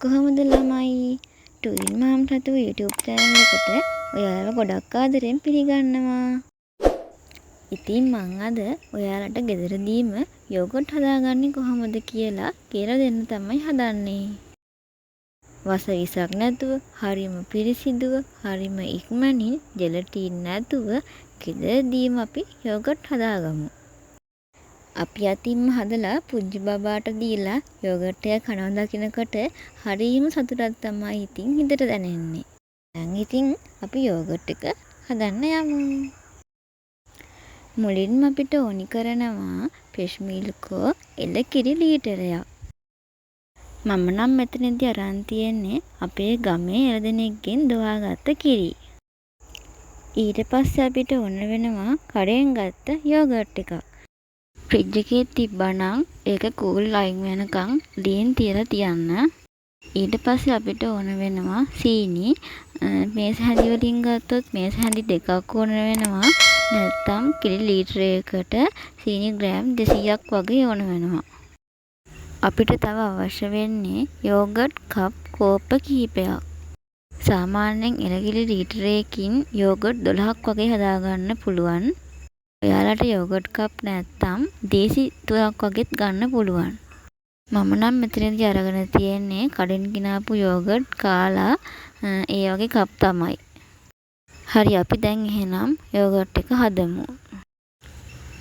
කොහොමද ළමයි? ටුයින් මම් රතු YouTube channel එකට ඔයාලව ගොඩක් ආදරෙන් පිළිගන්නවා. ඉතින් මං අද ඔයාලට ගෙදරදීම යෝගට් හදාගන්නේ කොහොමද කියලා දෙන්න තමයි හදන්නේ. වසවිසක් නැතුව, හරිම පිරිසිදුව, හරිම ඉක්මනින් ජෙලටින් නැතුව ගෙදරදීම අපි යෝගට් හදාගමු. අපි අතින්ම හදලා පුංචි බබාට දීලා යෝගට් එක කනවා දකිනකොට හරිම සතුටක් තමයි ඉතින් හිතට දැනෙන්නේ. දැන් ඉතින් අපි යෝගට් එක හදන්න යමු. මුලින්ම අපිට ඕනි කරනවා ෆ්‍රෙෂ් මිල්කෝ එළකිරි ලීටරයක්. මම නම් මෙතනදී අරන් තියෙන්නේ අපේ ගමේ එළදෙනෙක්ගෙන් දොවාගත්ත කිරි. ඊට පස්සේ අපිට ඕන වෙනවා කඩෙන් ගත්ත යෝගට් එකක්. ෆ්‍රිජ් එකේ තිබ්බනම් ඒක කූල් අයින් වෙනකන් ලීන් තියලා තියන්න. ඊට පස්සේ අපිට ඕන වෙනවා සීනි. මේස හැඳි වලින් ගත්තොත් මේස හැඳි දෙකක් ඕන වෙනවා. නැත්නම් කිරි ලීටරයකට සීනි ග්‍රෑම් 200ක් වගේ ඕන වෙනවා. අපිට තව අවශ්‍ය වෙන්නේ යෝගට් කප් කෝප්ප කිහිපයක්. සාමාන්‍යයෙන් එළකිරි ලීටරයකින් යෝගට් 12ක් වගේ හදාගන්න පුළුවන්. ඔයාලට යෝගට් කප් නැත්තම් දේසි 3ක් වගේත් ගන්න පුළුවන්. මම නම් මෙතනදී අරගෙන තියෙන්නේ කඩෙන් ගෙනාපු යෝගට් කාලා ඒ වගේ කප් තමයි. හරි අපි දැන් එහෙනම් යෝගට් එක හදමු.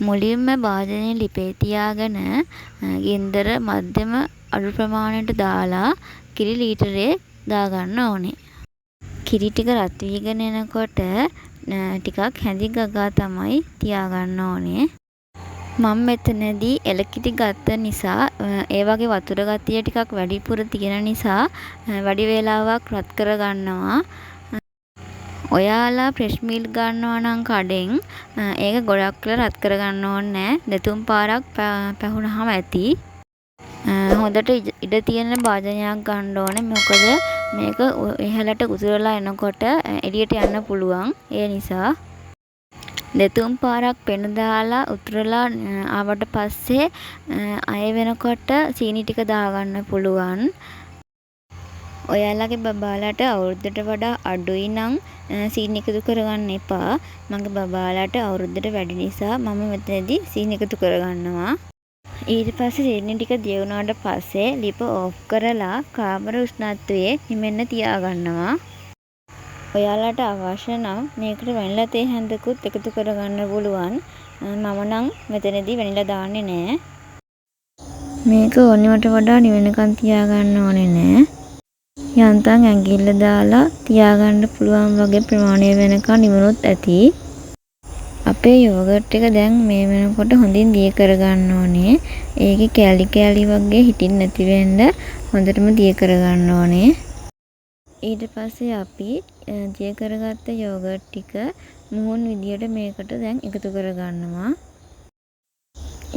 මුලින්ම භාජනයේ ලිපේ තියාගෙන ගින්දර මධ්‍යම අඩු ප්‍රමාණයට දාලා කිරි ලීටරේ දාගන්න ඕනේ. කිරි ටික රත් වීගෙන එනකොට ටිකක් හැඳි ගගා තමයි තියාගන්න ඕනේ. මම මෙතනදී එළකිරි ගත්ත නිසා ඒ වගේ වතුර ගතිය ටිකක් වැඩිපුර තියෙන නිසා වැඩි වේලාවක් රත් කර ගන්නවා. ඔයාලා ෆ්‍රෙෂ් මිල්ක් ගන්නවා නම් කඩෙන් ඒක ගොඩක් වෙලා රත් කර ගන්න ඕනේ නැහැ. දෙතුන් පාරක් පැහුනහම ඇති. හොඳට ඉඩ තියෙන භාජනයක් ගන්න ඕනේ. මොකද මේක ඉහළට උතුරලා එනකොට එළියට යන්න පුළුවන්. ඒ නිසා දෙතුන් පාරක් පෙන දාලා උතුරලා ආවට පස්සේ අය වෙනකොට සීනි ටික දාගන්න පුළුවන්. ඔයාලගේ බබාලාට අවුරුද්දට වඩා අඩුයි නම් සීනි එකතු කරගන්න එපා. මගේ බබාලාට අවුරුද්දට වැඩි නිසා මම මෙතනදී සීනි එකතු කරගන්නවා. ඊට පස්සේ සීනි ටික දිය වුණාට පස්සේ ලිප ඕෆ් කරලා කාමර උෂ්ණත්වයේ හිමෙන්න තියාගන්නවා. ඔයාලට අවශ්‍ය නම් මේකට වැනිලා තේ හැඳකුත් එකතු කරගන්න පුළුවන්. මම නම් මෙතනදී වැනිලා දාන්නේ නැහැ. මේක ඕනෙවට වඩා නිවෙනකන් තියාගන්න ඕනේ නැහැ. යන්තම් ඇඟිල්ල දාලා තියාගන්න පුළුවන් වගේ ප්‍රමාණය වෙනකන් නිවුනොත් ඇති. අපේ යෝගට් එක දැන් මේ වෙනකොට හොඳින් දිය කරගන්න ඕනේ. ඒකේ කැලි කැලි වගේ හිටින් නැති වෙන්න හොඳටම දිය කරගන්න ඕනේ. ඊට පස්සේ අපි දිය කරගත්ත යෝගට් ටික මුහුන් විදියට මේකට දැන් එකතු කරගන්නවා.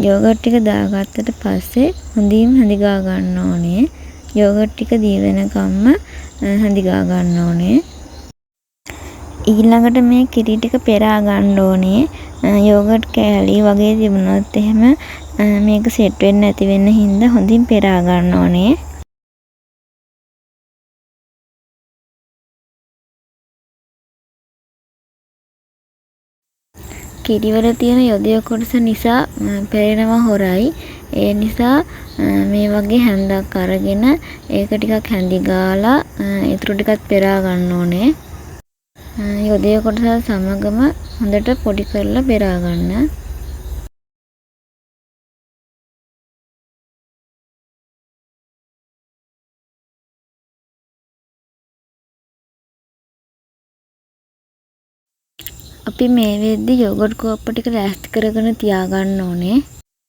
යෝගට් ටික දාගත්තට පස්සේ හොඳින් හැඳි ගා ගන්න ඕනේ. යෝගට් ටික දී වෙනකම්ම හැඳි ගා ගන්න ඕනේ. ඊළඟට මේ කිරි ටික පෙරා ගන්න ඕනේ. යෝගට් කෑලි වගේ තිබුණොත් එහෙම මේක සෙට් වෙන්න නැති වෙන්න හින්දා හොඳින් පෙරා ගන්න ඕනේ. කිරිවල තියෙන යොදය කොටස නිසා පෙරෙනවා හොරයි. ඒ නිසා මේ වගේ හැන්දක් අරගෙන ඒක ටිකක් හැඳි ගාලා ඊටු ටිකක් පෙරා ගන්න ඕනේ. යොදය කොටස සමගම හොඳට පොඩි කරලා පෙරා ගන්න. අපි මේ වෙද්දි යෝගට් කෝප්ප ටික ලෑස්ති කරගෙන තියාගන්න ඕනේ.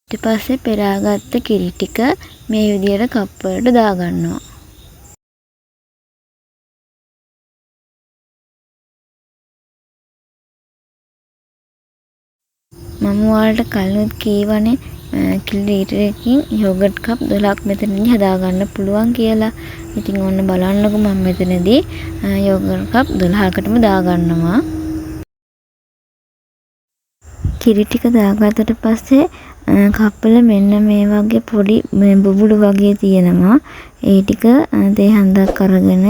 ඊට පස්සේ පෙරාගත්ත කිරි ටික මේ විදියට කප් වලට දාගන්නවා. මම ඔයාලට කලිනුත් කීවනේ කිරි ලීටරයකින් යෝගට් කප් 12ක් මෙතනදී හදාගන්න පුළුවන් කියලා. ඉතින් ඔන්න බලන්නකෝ මම මෙතනදී යෝගට් කප් 12කටම දාගන්නවා. කිරි ටික දාගත්තට පස්සේ කප්පල මෙන්න මේ වගේ පොඩි බුබුලු වගේ තියෙනවා. ඒ ටික තේ හඳක් අරගෙන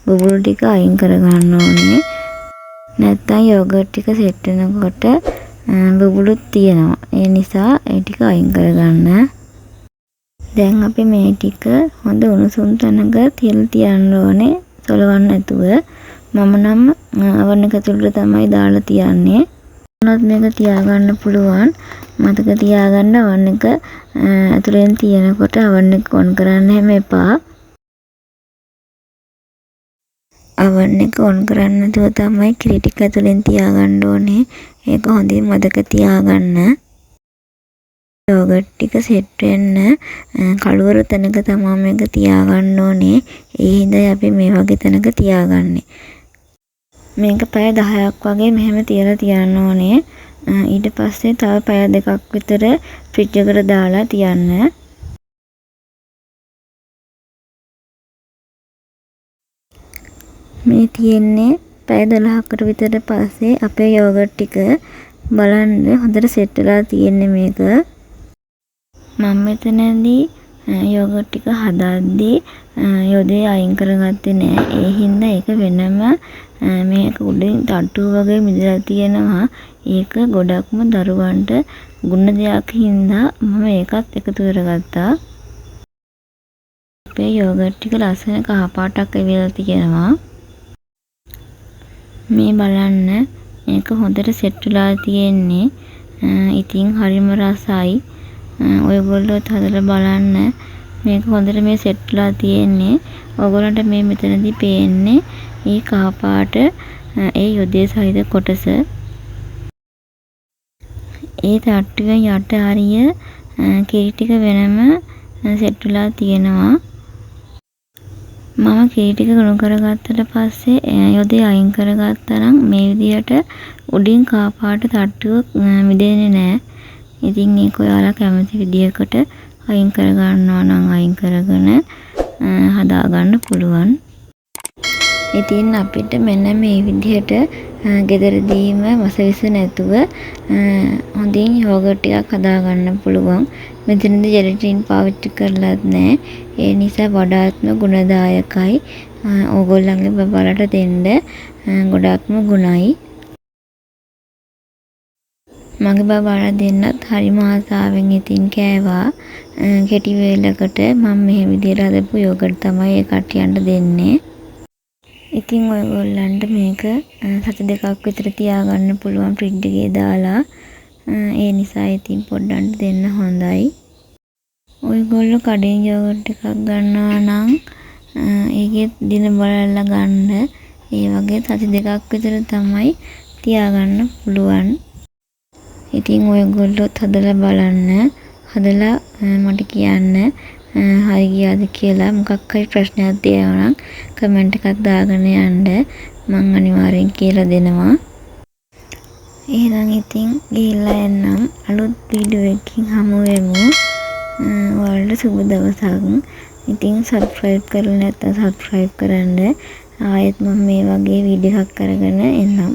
බුබුලු ටික අයින් කරගන්න ඕනේ. නැත්තම් යෝගට් ටික සෙට් වෙනකොට බුබුලුත් තියෙනවා. ඒ නිසා ඒ ටික අයින් කරගන්න. දැන් අපි මේ ටික හොඳ උණුසුම් තැනක තියලා තියන්න ඕනේ. සොලවන්න නැතුව. මම නම් oven එක තුලට තමයි දාලා තියන්නේ. මොනවත් මේක තියාගන්න පුළුවන්. මතක තියාගන්න oven එක ඇතුලෙන් තියෙනකොට oven එක on කරන්න හැම එපා. oven එක on කරන්න නැතුව තමයි කිරි ටික ඇතුලෙන් තියාගන්න ඕනේ. ඒක හොඳින් මතක තියාගන්න. යෝගට් ටික සෙට් වෙන්න කළුවර තැනක තමයි මේක තියාගන්න ඕනේ. ඒ හින්දා අපි මේ වගේ තැනක තියාගන්නේ. මේක පැය 10ක් වගේ මෙහෙම තියලා තියන්න ඕනේ. ඊට පස්සේ තව පැය 2ක් විතර ෆ්‍රිජ් එකට දාලා තියන්න. මේ තියෙන්නේ පැය 12කට විතර පස්සේ අපේ යෝගට් ටික බලන්න හොඳට සෙට් වෙලා තියෙන්නේ මේක. මම මෙතනදී යෝගට් ටික හදද්දී යොදේ අයින් කරගත්තේ නෑ. ඒ හින්දා ඒක වෙනම මේක උඩින් තට්ටු වගේ මිදලා තියෙනවා. ඒක ගොඩක්ම දරුවන්ට ගුණ දෙයක් හින්දා මම ඒකත් එකතු කරගත්තා. අපේ යෝගට් ටික ලස්සන කහ පාටක් එවිලා තියෙනවා. මේ බලන්න මේක හොඳට සෙට් වෙලා තියෙන්නේ. ඉතින් හරිම රසයි. ඔයගොල්ලෝත් හදලා බලන්න. මේක හොඳට මේ සෙට් වෙලා තියෙන්නේ. ඔයගොල්ලන්ට මේ මෙතනදී පේන්නේ මේ කහ පාට ඒ යොදේ සහිත කොටස. ඒ තට්ටුවේ යට හරිය කිරි ටික වෙනම සෙට් වෙලා තියෙනවා. මම කිරි ටික ගොනු කරගත්තට පස්සේ යොදේ අයින් කරගත්තා නම් මේ විදිහට උඩින් කහ පාට තට්ටුව මිදෙන්නේ නැහැ. ඉතින් මේක ඔයාලා කැමති විදිහකට අයින් කරගන්නවා නම් අයින් කරගෙන හදාගන්න පුළුවන්. ඉතින් අපිට මෙන්න මේ විදිහට ගෙදරදීම මසවිස නැතුව හොඳින් යෝගට් ටිකක් හදාගන්න පුළුවන්. මෙතනදී ජෙලටින් පාවිච්චි කරලත් නැහැ. ඒ නිසා වඩාත්ම ගුණදායකයි. ඕගොල්ලන්ගේ බබාලට දෙන්න ගොඩක්ම ගුණයි. මගේ බබාලා දෙන්නත් හරිම ආසාවෙන් ඉතින් කෑවා. කෙටි වේලකට මම මේ විදිහට හදපු යෝගට් තමයි ඒ කට්ටියන්ට දෙන්නේ. ඉතින් ඔයගොල්ලන්ට මේක සති 2ක් විතර තියාගන්න පුළුවන් ෆ්‍රිජ් එකේ දාලා. ඒ නිසා ඉතින් පොඩ්ඩක් දෙන්න හොඳයි. ඔයගොල්ලෝ කඩෙන් යෝගට් එකක් ගන්නවා නම් ඒකේ දින බලලා ගන්න. ඒ වගේ සති 2ක් විතර තමයි තියාගන්න පුළුවන්. ඉතින් ඔයගොල්ලොත් හදලා බලන්න. හදලා මට කියන්න හරි ගියාද කියලා. මොකක් හරි ප්‍රශ්නයක් තියෙනවා නම් කමෙන්ට් එකක් දාගෙන යන්න. මම අනිවාර්යෙන් කියලා දෙනවා. එහෙනම් ඉතින් ගිහිල්ලා එන්නම්. අලුත් වීඩියෝ එකකින් හමු වෙමු. ඔයාලට සුබ දවසක්. ඉතින් සබ්ස්ක්‍රයිබ් කරලා නැත්නම් සබ්ස්ක්‍රයිබ් කරන්න. ආයෙත් මම මේ වගේ වීඩියෝ එකක් අරගෙන එන්නම්.